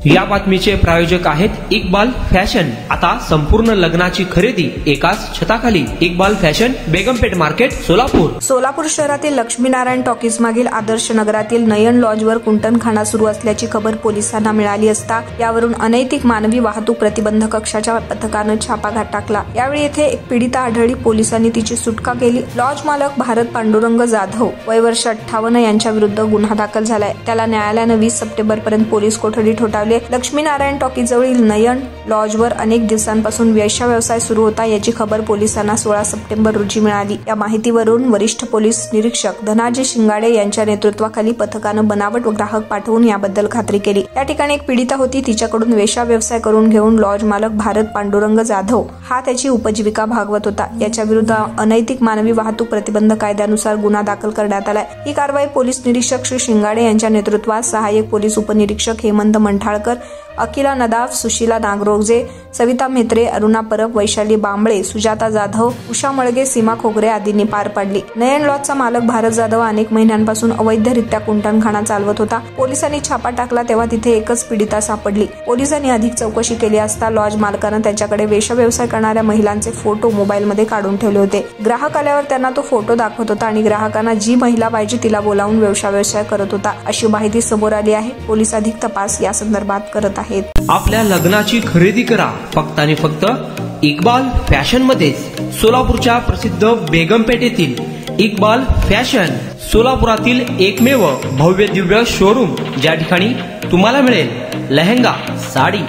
या बातमीचे प्रायोजक आहेत इक्बाल फॅशन। आता संपूर्ण लग्नाची खरेदी एकाच छताखाली। Iqbal fashion, Begampeth market, Solapur. सोलापूर शहरातील लक्ष्मीनारायण टॉकीज मागील आदर्श नगरातील नयन लॉजवर कुंटणखाना सुरू असल्याची खबर पोलिसांना मिळाली असता यावरून अनैतिक मानवी वाहतूक प्रतिबंधक कक्षाच्या पथकानं छापा टाकला। यावेळी येथे एक पीडिता आढळली। पोलिसांनी तिची सुटका केली। लॉज मालक भारत पांडुरंग जाधव वय वर्ष 58 यांच्या विरुद्ध गुन्हा दाखल झालाय। त्याला न्यायालयानं 20 सप्टेंबर पर्यंत पोलीस कोठडी ठोठावली। लक्ष्मीनारायण टॉकीज जवळील नयन लॉजवर अनेक दिवसांपासून वेश्या व्यवसाय सुरू होता याची खबर पोलिसांना 16 सप्टेंबर रोजी मिळाली। या माहितीवरून वरिष्ठ पोलीस निरीक्षक धनाजी शिंगाडे यांच्या नेतृत्वाखाली पथकानं बनावट ग्राहक पाठवून याबद्दल खात्री केली। या ठिकाणी एक पीडिता होती, तिच्याकडून वेश्या व्यवसाय करून घेऊन लॉज मालक भारत पांडुरंग जाधव हा त्याची उपजीविका भागवत होता। याच्या विरुद्ध अनैतिक मानवी वाहतूक प्रतिबंध कायद्यानुसार गुन्हा दाखल करण्यात आलाय। ही कारवाई पोलीस निरीक्षक श्री शिंगाडे यांच्या नेतृत्वात सहाय्यक पोलीस उपनिरीक्षक हेमंत मंठाळकर, अकिला नदाफ, सुशीला नागरोजे, सविता म्हेत्रे, अरुणा परब, वैशाली बांबळे, सुजाता जाधव, उषा मळगे, सीमा खोगरे आदींनी पार पाडली। नयन लॉजचा मालक भारत जाधव अनेक महिन्यांपासून अवैधरित्या कुंटणखाना चालवत होता। पोलिसांनी छापा टाकला तेव्हा तिथे एकच पीडिता सापडली। पोलिसांनी अधिक चौकशी केली असता लॉज मालकानं त्याच्याकडे वेश्या व्यवसाय करणाऱ्या महिलांचे फोटो मोबाईलमध्ये काढून ठेवले होते। ग्राहक आल्यावर त्यांना तो फोटो दाखवत होता आणि ग्राहकांना जी महिला पाहिजे तिला बोलावून वेश्या व्यवसाय करत होता अशी माहिती समोर आली आहे। पोलीस अधिक तपास या संदर्भात करत आहेत। आपल्या लग्नाची खरेदी करा फक्त आणि फक्त इक्बाल फॅशन मध्ये। सोलापूरच्या प्रसिद्ध बेगमपेठ येथील इक्बाल फॅशन सोलापुरातील एकमेव भव्य दिव्य शोरूम, ज्या ठिकाणी तुम्हाला मिळेल lehenga, sari,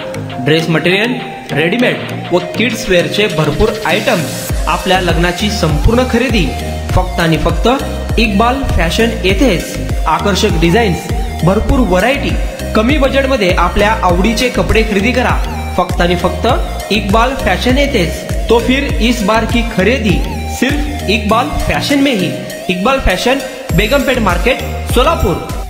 dress material, readymade व किड्स वेअरचे भरपूर आयटम्स। आपल्या लग्नाची संपूर्ण खरेदी फक्त आणि फक्त इक्बाल फॅशन येथेच। आकर्षक डिझाईन्स, भरपूर व्हरायटी, कमी बजेटमध्ये आपल्या आवडीचे कपडे खरेदी करा फक्त आणि फक्त इक्बाल फॅशन येथेच। तो फिर इस बार की खरेदी सिर्फ इक्बाल फैशन में ही। Iqbal fashion, Begampeth market, Solapur.